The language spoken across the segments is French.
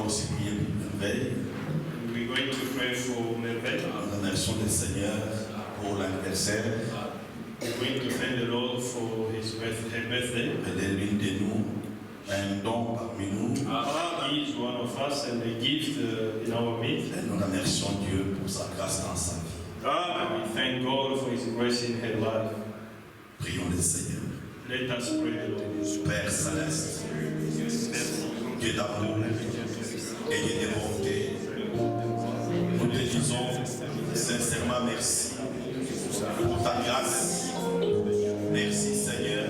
aussi prier pour Merveille. We're going to pray for Merveille. Nous remercions le Seigneur pour l'anniversaire. We're going to thank the Lord for her birthday. Elle est l'une de nous, un don parmi nous. He is one of us and a gift in our midst. Et nous remercions Dieu pour sa grâce dans sa vie. And we thank God for His grace in her life. Prions le Seigneur. Let us pray the Lord. Père Céleste, Dieu d'amour et Dieu de bonté, nous te disons sincèrement merci pour ta grâce. Merci Seigneur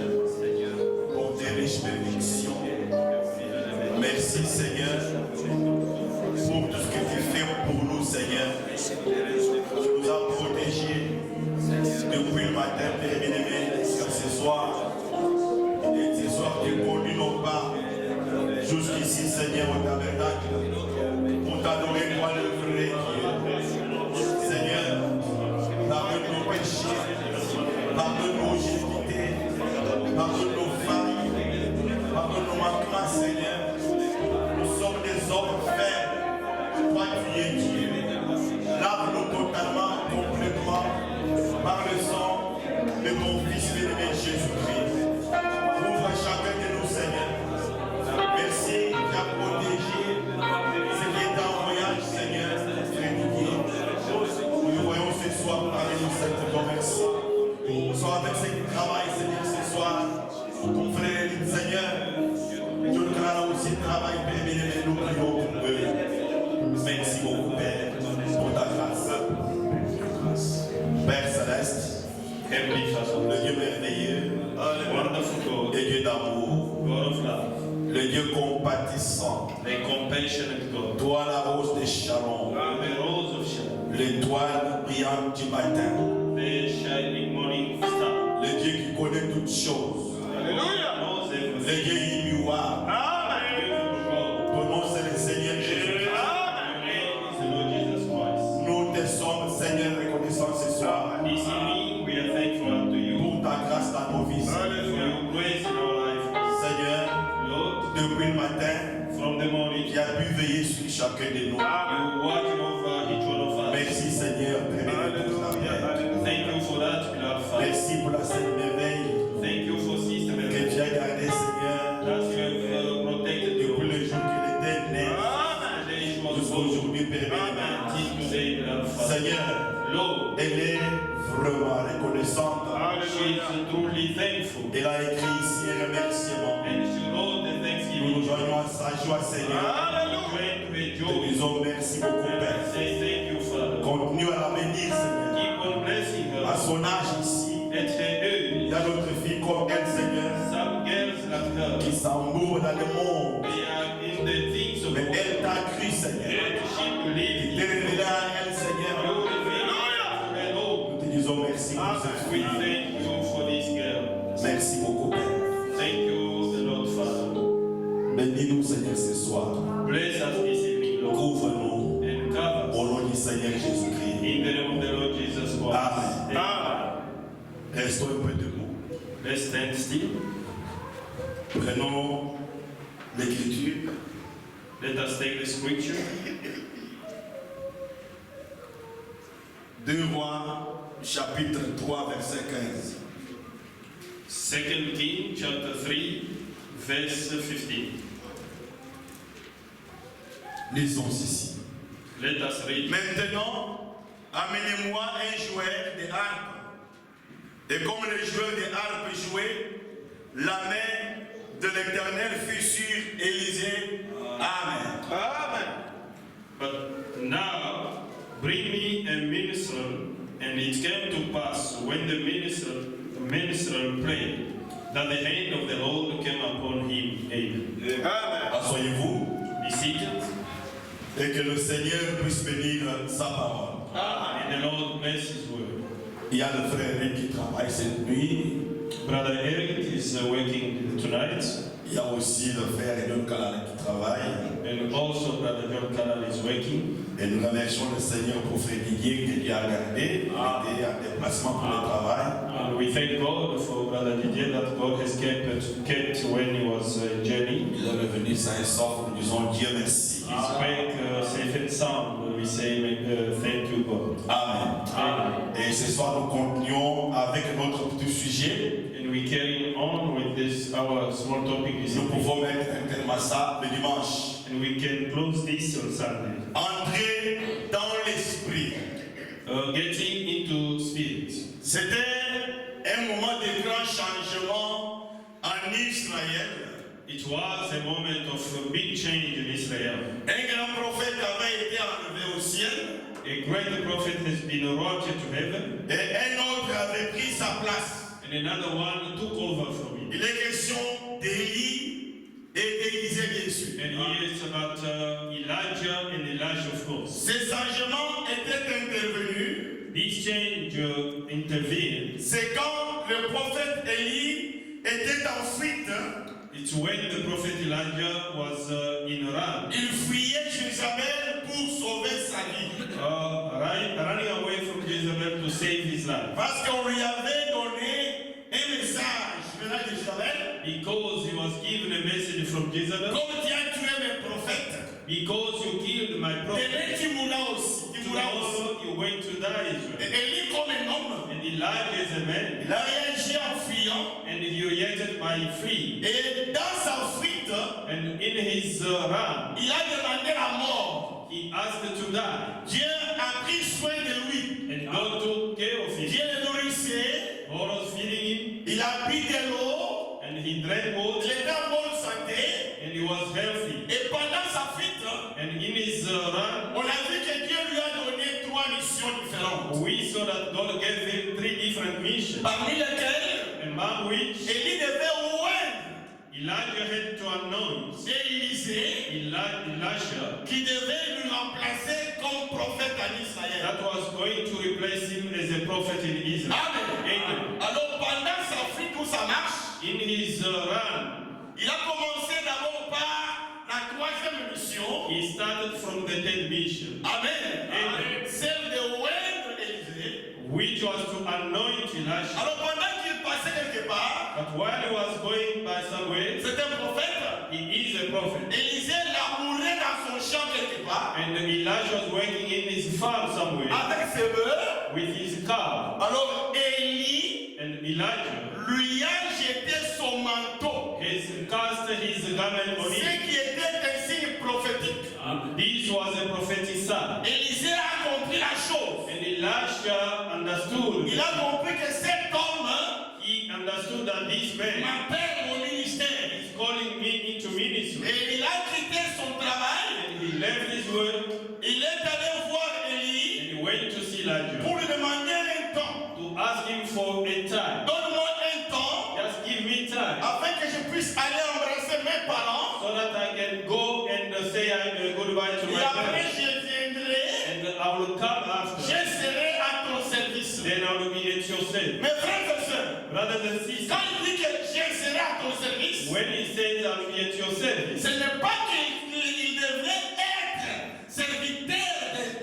pour tes riches bénédictions. Merci Seigneur pour tout ce que tu fais pour nous Seigneur. Tu nous as protégés depuis le matin, Père bien-aimé, jusqu'à ce soir. Et ce soir, tu conduis nos pas jusqu'ici, Seigneur, au tabernacle, pour t'adorer, toi, le vrai Dieu. Seigneur, pardonne nos péchés, pardonne nos iniquités, pardonne nos failles, pardonne nos manquements, Seigneur. Nous sommes des hommes faibles. Toi, tu es Dieu. Lave-nous totalement, complètement, par le sang de ton Fils bien-aimé Jésus-Christ. Ouvre chacun de nous, Seigneur. Merci d'avoir protégé ce qui est en voyage, Seigneur. Nous nous voyons ce soir parmi nous, Seigneur. Merci. Sois avec ceux qui travaillent, Seigneur, ce soir. Ton frère, Seigneur. Tu nous donneras aussi le travail, Père bien-aimé, nous prions pour eux. Merci beaucoup, Père, pour ta grâce. Père Céleste, Heavenly Father, le Dieu merveilleux, wonderful God, le Dieu d'amour, God of love, le Dieu compatissant, the compassionate God, toi la rose de Sharon, the rose of Sharon, l'étoile brillante du matin, the shining morning star, le Dieu qui connaît toutes choses, Hallelujah, knows le everything. Dieu immuable. Ton nom c'est le Seigneur Jésus. Your name is the Lord Jesus Christ. Nous te sommes, Seigneur, reconnaissants ce soir This evening we are thankful unto you pour ta grâce dans nos vies. for Seigneur. your grace in our life. Seigneur, Lord, depuis le matin, from the morning tu as pu veiller sur chacun de nous. you watching over each one of us. Merci Seigneur, très bien pour ta paix. Thank you for that, beloved Father. Merci pour la sainte merveille Thank you for Sister que Mary, tu as gardée, Seigneur, that you have protected you. depuis le jour qu'elle était née And then she was jusqu'à born aujourd'hui, Père bien-aimé. until today, beloved Father. Seigneur, Lord, elle est vraiment reconnaissante. she is truly thankful. Elle a écrit ici un remerciement. And she wrote the Nous nous thanksgiving. joignons à sa joie, Seigneur. Hallelujah. To Nous joy. disons merci beaucoup, Père. Say thank you, Father. Continue à la bénir, Seigneur. Keep on blessing À her. son âge ici, At her il y age, a d'autres filles comme elle, Seigneur, some girls like her, qui s'embourrent dans le monde. they are in the things of Mais God. elle t'a cru, Seigneur. And she believes T'es you. révélé à elle, You Seigneur. reveal to her, Lord. Nous te disons merci pour cette We fille. thank you for this girl. Merci beaucoup, Père. Thank you, the Lord Father. Bénis-nous, Seigneur, ce soir. Bless us this evening, Lord, Couvre-nous and cover au us nom du Seigneur Jésus-Christ. in the name of the Lord Jesus Christ. Amen. Amen. Restons un peu debout. Let's stand still. Prenons l'écriture. Let us take the scripture. 2 Rois, chapitre 3, verset 15. 2 Kings chapter 3, verse 15. Lisons ici. Let us read. Maintenant, amenez-moi un joueur de harpe. Et comme le joueur de harpe jouait, la main de l'Éternel fut sur Élisée. Amen. Amen. But now bring me a minstrel, and it came to pass when the minstrel prayed, that the hand of the Lord came upon him. Amen. Asseyez-vous Be seated. et que le Seigneur puisse bénir sa parole. And the Lord bless his word. Il y a le frère Eric qui travaille cette nuit. Brother Eric is working tonight, Il y a aussi le frère Edon Kalala qui travaille. and also Brother John Canal is working. Et nous remercions le Seigneur pour Frère Didier que Dieu a gardé, qui était en déplacement pour le travail. And we thank God for Brother Didier that God has kept when he was journeying. Il est revenu sain et sauf. Nous disons Dieu merci. is back safe and sound. We say thank you, God. Amen. Amen. Et ce soir, nous continuons avec notre petit sujet. And we carry on with this our small topic this Nous evening. pouvons mettre un terme à ça le dimanche. And we can close this on Sunday. Entrer dans l'esprit. Getting into spirit. C'était un moment de grand changement en Israël. It was a moment of big change in Israel. Un grand prophète avait été enlevé au ciel. A great prophet has been brought to heaven, Et un autre avait pris sa place. and another one took over from him. Il est question d'Élie et d'Élisée, bien sûr. And here it's about Elijah and Elisha, of course. Ces changements étaient intervenus. This change intervened. C'est quand le prophète Élie était en fuite. It's when the prophet Elijah was in Ram, Il fuyait Jérusalem pour sauver sa vie. running away from Jezebel to save his life. Parce qu'on lui avait donné un message venant de Jérusalem. Because he was given a message from Jezebel. Comme tu as tué mes prophètes, Because you killed my prophet. demain tu mourras aussi. Tu mourras aussi. Tomorrow you went to die, Et Israel. Élie, comme un homme, And Elijah is a man, il a réagi en fuyant. and he reacted by flee. Et dans sa fuite, And in his run, il a demandé la mort. he asked to die. Dieu a pris soin de lui. And God took care of him. Dieu le nourrissait. God was feeding him, Il a bu de l'eau. and he drank Il water, était en bonne santé. and he was healthy. Et pendant sa fuite, And in his run, on a vu que Dieu lui a donné 3 missions différentes. we saw that God gave him 3 different missions. Parmi lesquelles, Among which Élie devait oindre Elijah had to anoint Élisée, Elisha, qui devait lui remplacer comme prophète en Israël. that was going to replace him as a prophet in Israel. Amen. Amen. Alors pendant sa fuite ou sa marche, In his run, il a commencé d'abord par la 3e mission. he started from the 10th mission, Amen. Amen. Celle de oindre Élisée. which was to anoint Elisha. Alors pendant qu'il passait quelque part, But while he was going by somewhere, c'est un prophète. he is a prophet. Élisée labourait dans son champ quelque part And Elisha was working in his farm somewhere avec ses bœufs. with his cow. Alors Élie And Elijah lui a jeté son manteau, has cast his garment on ce him. qui était un signe prophétique. This was a prophetic sign. Élisée a compris la chose. And Elisha understood. Il a compris que cet homme He understood that this man m'appelle au ministère. is calling me into ministry. Et il a quitté son travail. And he left his work Il est allé voir and Élie he went to see Elijah pour lui demander un temps. to ask him for a time. Donne-moi un temps Just give me time afin que je puisse aller embrasser mes parents. so that I can go and say goodbye to Et my après, parents. je viendrai. And I will come Je after. serai à ton service. Then I will be at your service. Mes frères et sœurs, Brothers and sisters, quand il dit que je serai à ton service, when he says I will be at your service, ce n'est pas qu'il devrait être serviteur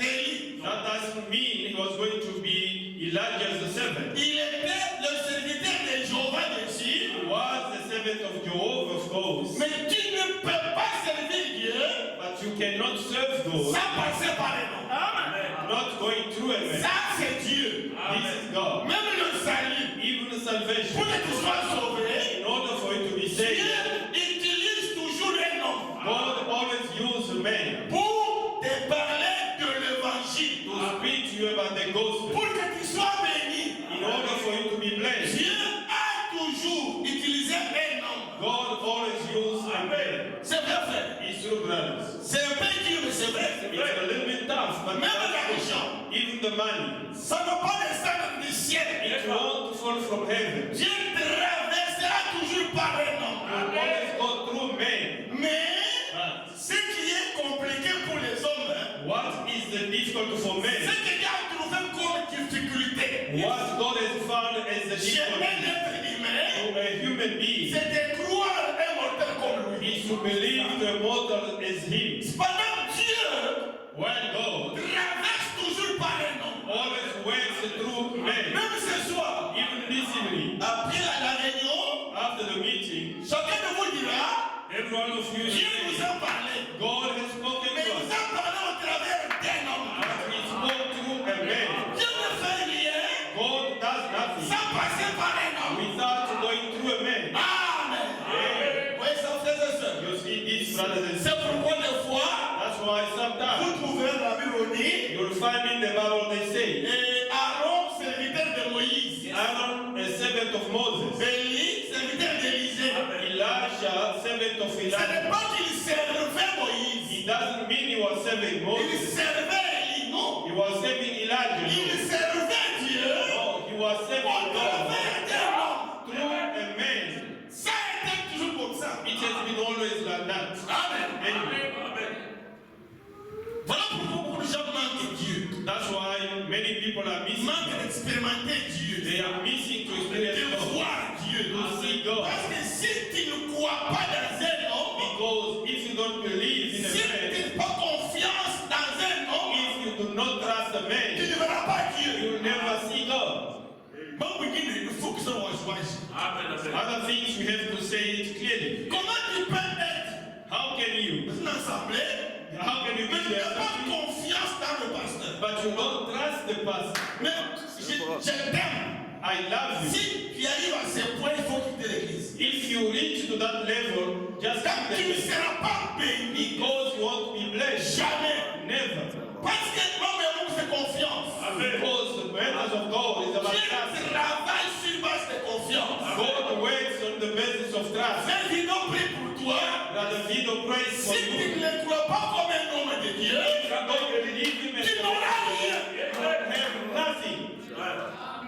d'Élie. that doesn't mean he was going to be Elijah's servant. Il était le serviteur de Jéhovah de Dieu. He was the servant of Jehovah, of course. Mais tu ne peux pas servir Dieu But you cannot serve God sans passer par un homme. not going through a man. Ça, c'est Dieu. This is God. Même le salut, Even the salvation, pour que tu sois sauvé, in order for you to be Dieu saved, utilise toujours un homme God always uses man pour te parler de l'évangile. to speak to you about the gospel. Pour que tu sois béni. In order for you to be blessed, Dieu a toujours utilisé un homme. God always uses a man. C'est vrai, frère. It's true, brothers. C'est un peu dur, mais c'est vrai. It's a little bit tough, but Même l'argent, even the money, ça ne va pas descendre du ciel. it won't fall from heaven. Dieu traversera toujours par un You homme. always go through men. Mais But ce qui est compliqué pour les hommes, what is the difficult for ce men? que Dieu a trouvé comme difficulté What God has found as the chez un difficult être humain, to a human being c'est de croire un mortel comme lui. is to believe the mortal as him. Cependant, Dieu While God traverse toujours par un homme. always works through men. Même ce soir, Even this evening, après la réunion, after the meeting, chacun de vous dira, every one of you, Dieu nous a parlé. God has spoken Mais Moïse, brothers and C'est sisters. pourquoi des fois, That's why vous sometimes trouverez dans la Bible on dit, you'll find in the Bible they say, Aaron, serviteur de Moïse. Aaron, a servant of Moses, Élie, serviteur d'Élisée. Elijah, servant of Ce Elijah. n'est pas qu'il servait Moïse. It doesn't mean he was serving Il Moses. servait Élie, non. He was serving Elijah. Il servait Dieu No, he was au serving God travers d'un homme. through a man. Ça a été toujours comme ça. It has been always like that. Amen. Amen. Voilà pourquoi beaucoup de gens manquent Dieu. That's why many people are missing Manquent God. d'expérimenter Dieu. They are missing to De experience God. voir Dieu. To see God. Parce que si tu ne crois pas dans un homme, Because if you don't believe in a si tu man, n'as pas confiance dans un homme, if you do not trust a tu man, ne verras pas Dieu. you will never see God. Bon, il faut que ça soit. Other things we have to say it clearly. Comment tu peux être How can you? dans une assemblée, How can you mais be tu n'as there? pas confiance dans le pasteur? But you don't trust the pastor. Mais je t'aime. I love you. Si tu arrives à ce point, il faut quitter l'église. If you reach to that level, just Car keep tu ne the faith. seras pas béni. Because you won't be blessed. Jamais. Never. Parce que l'homme est homme de confiance. Because the matters of God is about Dieu trust. travaille sur base de confiance. God works on the basis of trust. Mais il non prie pour toi. Rather video praise for Si tu you. ne le crois pas comme un homme de Dieu, If you don't believe him as tu the n'auras rien. you have nothing.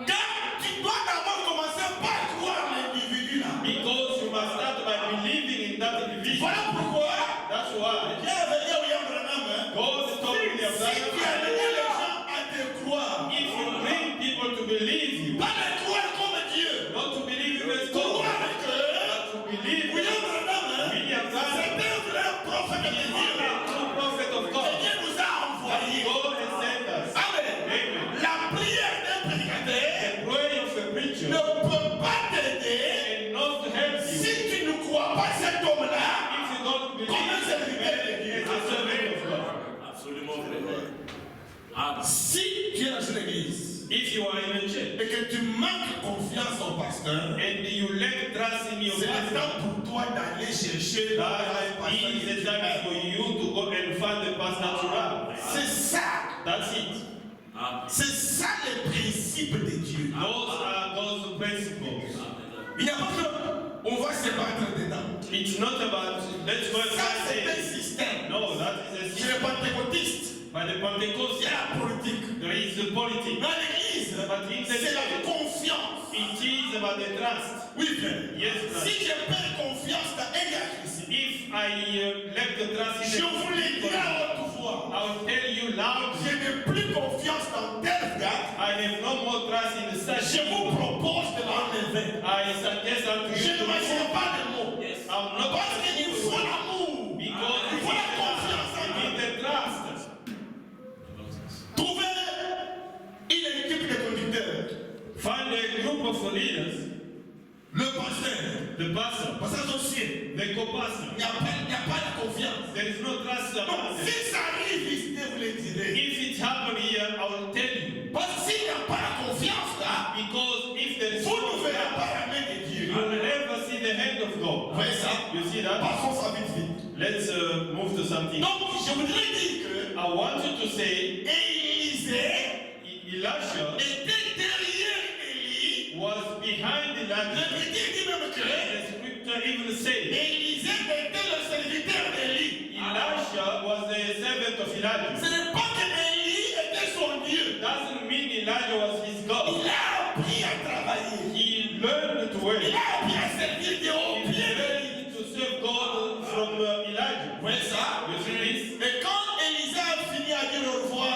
Car tu dois d'abord commencer par croire l'individu là. Because you must start by believing in that individual. Voilà pourquoi That's why Dieu avait dit à William Branham, God told William si tu as Branham, amené les gens à te croire, if you bring people to believe you, pas les croire comme Dieu, not to believe him as God, croire que but to believe William him, Branham, William Branham, c'est un vrai prophète de is Dieu. a true prophet of Que God. Dieu nous a envoyés. God has sent us. Amen. Amen. La prière d'un prédicateur The prayer of a preacher ne peut pas t'aider and not to help you si tu ne crois pas cet homme-là. if you don't believe him as a servant of God. Absolument vrai. Si tu es dans une église If you are in a church et que tu manques confiance au pasteur, and you lack trust in your c'est le pastor, temps pour toi d'aller chercher that is the time for you to go and find the pastor to have. C'est ça. That's it. C'est ça le principe de Dieu. Those are those principles. Il n'y a pas que on va se battre dedans. It's not about let's go and Ça, c'est un find it. système. No, that is a Chez system. les pentecôtistes, By the il y Pentecost, a la politique. there is the politics. Dans l'église, But in the c'est la church, confiance. it is about the trust. Oui, frère. Yes, brother. Si je perds confiance dans un gars ici, If I lack the trust je in vous le dis à haute voix. I will tell you loudly, Je n'ai plus confiance dans tel gars. I have no more trust in the Je such. vous propose de l'enlever. I suggest unto Je you ne to mentionne remove. pas de mots. I will not Parce qu'il faut l'amour. because Il faut la confiance en you need Dieu. the trust. Trouvez une équipe de conducteurs. Find a group of leaders, Le pasteur. the pastor, Pasteur associé. the co-pastor. Il n'y a pas de confiance. There is no trust Donc, about them. si ça arrive ici, vous le direz. If it happen here, I will tell you. Parce que s'il n'y a pas la confiance là, Because if there is vous ne no verrez trust, pas la main de Dieu. you will never see the hand of God. Vous voyez ça? You see that? Passons ça vite vite. Let's move to something. Donc, je voudrais dire que I want you to say Élisée Elisha était derrière Élie. was behind Le Elijah. Bible dit même que The scripture even says Élisée était le serviteur d'Élie. Elisha was the servant of Ce Elijah. n'est pas que Élie était son Dieu. Doesn't mean Elijah was his God. Il a appris à travailler. He learned to work. Il a appris à servir Dieu au He pied de lui. learned to serve God from Elijah. Vous voyez ça? You see this? Et quand Élisée a fini à dire au revoir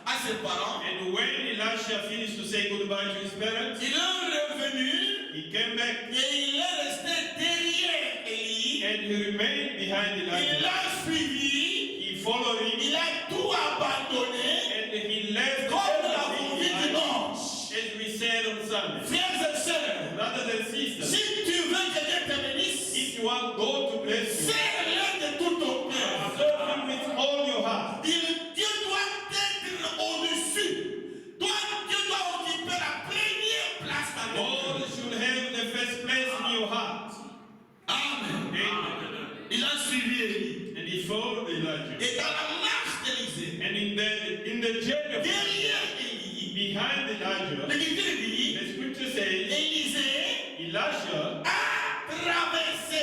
à ses parents, And when Elisha finished to say goodbye to his parents, il est revenu he came back et il est resté derrière Élie. and he remained behind Il Elijah. l'a suivi. He followed him Il a tout abandonné. and he left Comme nous l'avons vu everything behind, dimanche. as we said on Sunday. Frères et sœurs, Brothers and sisters, si tu veux que Dieu te bénisse, if you want God to bless you, serre-le de tout ton cœur. serve him with all your heart. Dieu doit être au-dessus. Dieu doit occuper la première place dans ton God cœur. should have the first place before Elijah. Et dans la marche d'Élisée, And in the journey of derrière Élie, behind Elijah, l'Écriture dit, the scripture says Élisée Elijah a traversé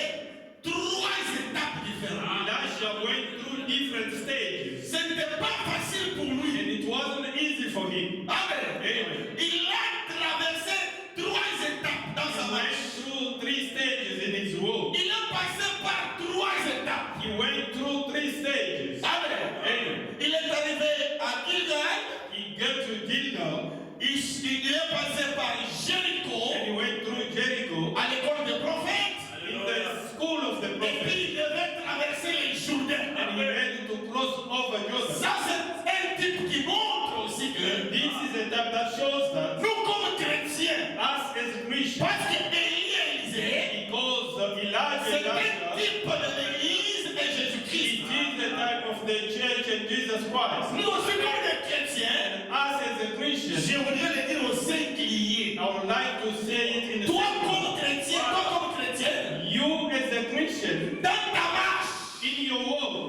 3 étapes différentes. Elijah went through different stages. Ce n'était pas facile pour lui. And it wasn't easy for him. Amen. Amen. Il a traversé 3 étapes dans sa He went marche. through 3 stages in his walk. Il a passé par 3 étapes. He went through 3 stages. Amen. Amen. Il est arrivé à Gilgal. He got to Gilgal Il est passé par Jéricho, and he went through Jericho à l'école des prophètes. in the school of the Et prophet. puis il devait traverser les Jourdains. And he had to cross over Jordan. Ça, c'est un type qui montre aussi que This is a type that shows that nous, comme chrétiens, us as Christians, parce qu'Élie et Élisée, because Elijah c'est un Elijah, type de l'Église et it Jésus-Christ. is the type of the church and Jesus Christ. Nous aussi, comme des chrétiens, Us as a Christian, j'aimerais le dire au singulier. I would like to say it in a Toi, simple comme chrétien, toi, comme chrétienne, you as a Christian, dans ta marche, in your walk,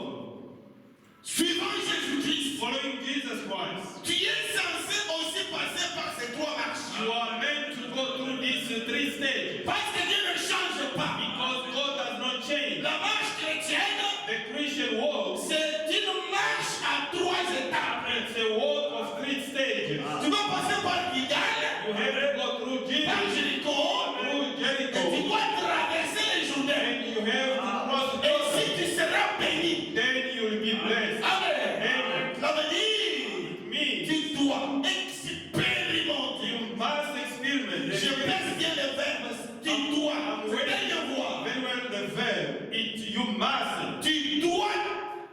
suivant Jésus-Christ, following Jesus Christ, tu es censé aussi passer par ces 3 marches. you are meant to go through these 3 stages. Parce que Dieu ne change pas. Because God does not change. La marche chrétienne, The Christian walk, c'est une marche à 3 étapes. it's a walk of 3 stages. Tu dois passer par Gilgal, You have to go through par Jesus, Jéricho, through et tu Jericho, dois traverser les Jourdains. and you have to cross Et Jordan. si tu seras béni, Then you will be blessed. Amen. Amen. Ça veut dire, Me, tu dois expérimenter. you must experiment. Je pèse bien les verbes. Tu dois. I'm C'est waiting. bien de voir. Very well the verb. You must. Tu dois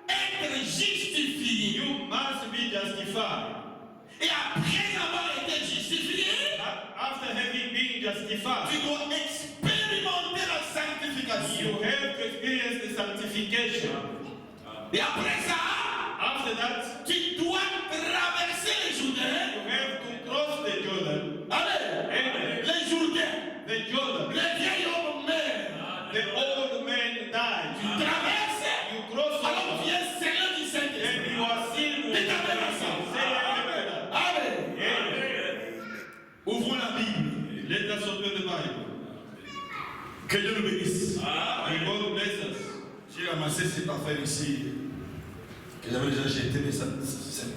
être justifié. You must be justified. Et après avoir été justifié, After having been justified, tu dois expérimenter la sanctification. you have to experience the sanctification. Et après ça, After that, tu dois traverser les Jourdains. you have to cross the Jordan. Allez, Amen. les Jourdains. The Jordan. Les vieils hommes meurent. The old man died. Tu traverses. You cross Alors tu over. es scellé du And Saint-Esprit. you are sealed with Dites the Amen à ça. Say amen. Amen. Amen. Ouvrons la Bible. Let us open the Bible. Que Dieu nous bénisse. May God bless us. J'ai ramassé cette affaire ici. Que j'avais déjà jeté, mais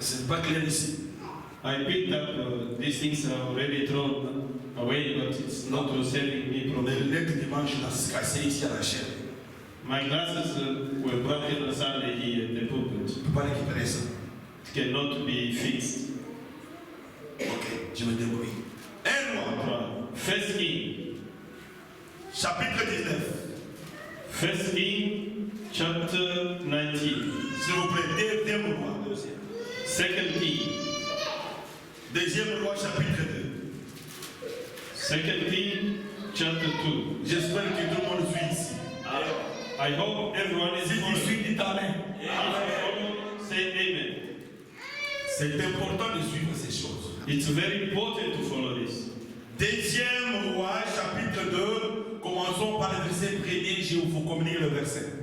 c'est pas clair ici. I picked up these things are already thrown away, but it's not saving me Les from it. lunettes dimanche, là, c'est cassé ici à la chair. My glasses were broken on Sunday here at the pulpit. Je ne peux pas récupérer ça. It cannot be fixed. Ok, je me débrouille. Un mois. First King, Chapitre 19. First King, chapter 19. S'il vous plaît, deuxième roi. Second King, Deuxième roi, chapitre 2. Second King, chapter 2. J'espère que tout le monde suit ici. I hope everyone is Si tu following. suis, dis Amen. Say amen. C'est important de suivre ces choses. It's very important to follow this. Deuxième roi, chapitre 2. Commençons par le verset premier. Je vous communique le verset.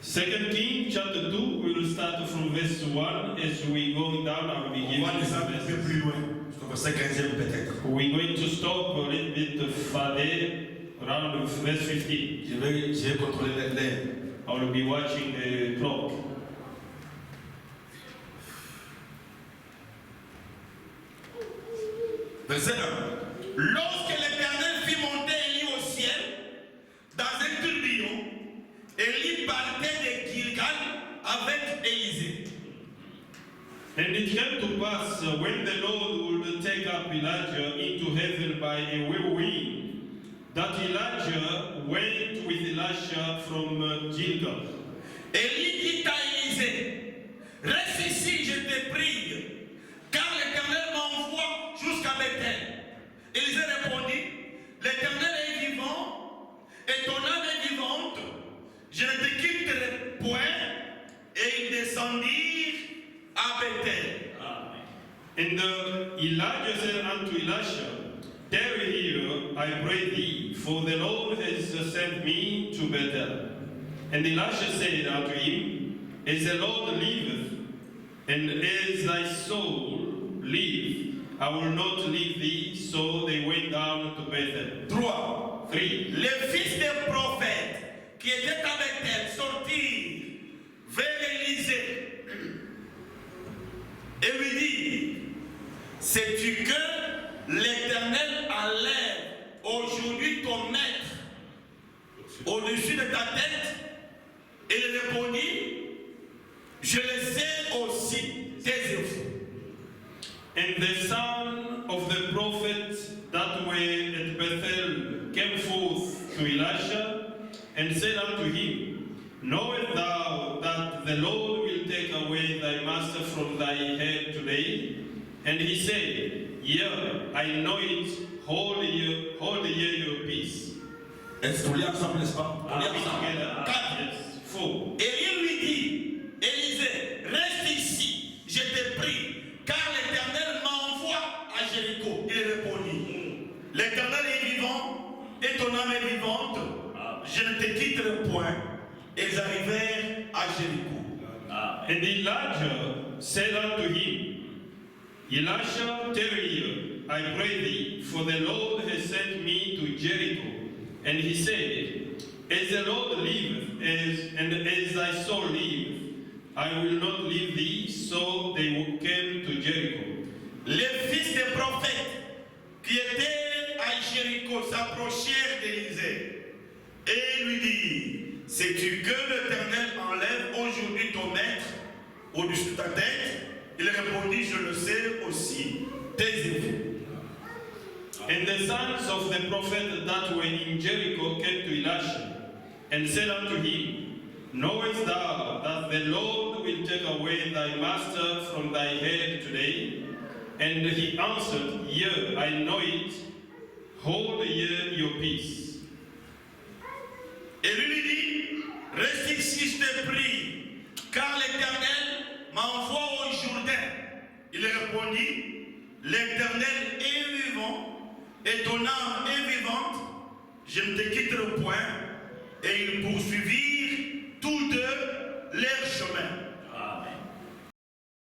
Second King, chapter 2, we will start from verse 1 as we go down. I will be On giving va you descendre un peu verses. plus loin. Jusqu'au verset 15e peut-être. We're going to stop a little bit further around verse 15. Je vais contrôler l'air. I will be watching the clock. Verset 1. Lorsque l'Éternel fit monter Élie au ciel, dans un tourbillon, Élie partait de Gilgal avec Élisée. And it came to pass when the Lord would take up Elijah into heaven by a whirlwind, that Elijah went with Elisha from Gilgal. Élie dit à Élisée, reste ici, je te prie, car l'Éternel m'envoie jusqu'à Bethel. Élisée répondit, l'Éternel est vivant, et ton âme est vivante, je ne te quitterai point. Et ils descendirent à Bethel. And Elijah said unto Elisha, tarry here, I pray thee, for the Lord has sent me to Bethel. And Elisha said unto him, As the Lord liveth, and as thy soul live, I will not leave thee. So they went down to Bethel. 3. Les fils des prophètes qui étaient avec elle sortirent vers Élisée et lui dirent, sais-tu que l'Éternel enlève aujourd'hui ton maître au-dessus de ta tête? Et il répondit, je le sais aussi, taisez-vous. And the son of the prophet that were at Bethel came forth to Elisha and said unto him, knowest thou that the Lord will take away thy master from thy head today? And he said, yea, I know it, hold ye your peace. Est-ce qu'on lit ensemble, n'est-ce pas? On lit Are we ensemble. together? 4. Yes. 4. Et il lui dit, Élisée, reste ici, je te prie, car l'Éternel m'envoie à Jéricho. Il répondit, l'Éternel est vivant, et ton âme est vivante, je ne te quitterai point. Et ils arrivèrent à Jéricho. And Elijah said unto him, Elisha, tarry here, I pray thee, for the Lord has sent me to Jericho. And he said, as the Lord liveth, and as thy soul liveth, I will not leave thee. So they came to Jericho. Les fils des prophètes qui étaient à Jéricho s'approchèrent d'Élisée et lui dirent, sais-tu que l'Éternel enlève aujourd'hui ton maître au-dessus de ta tête? Il répondit, je le sais aussi, taisez-vous. And the sons of the prophet that were in Jericho came to Elisha and said unto him, knowest thou that the Lord will take away thy master from thy head today? And he answered, yea, I know it, hold ye your peace. Et lui dit, reste ici, je te prie, car l'Éternel m'envoie au Jourdain. Il répondit, l'Éternel est vivant, et ton âme est vivante, je ne te quitterai point. Et ils poursuivirent tous deux leur chemin.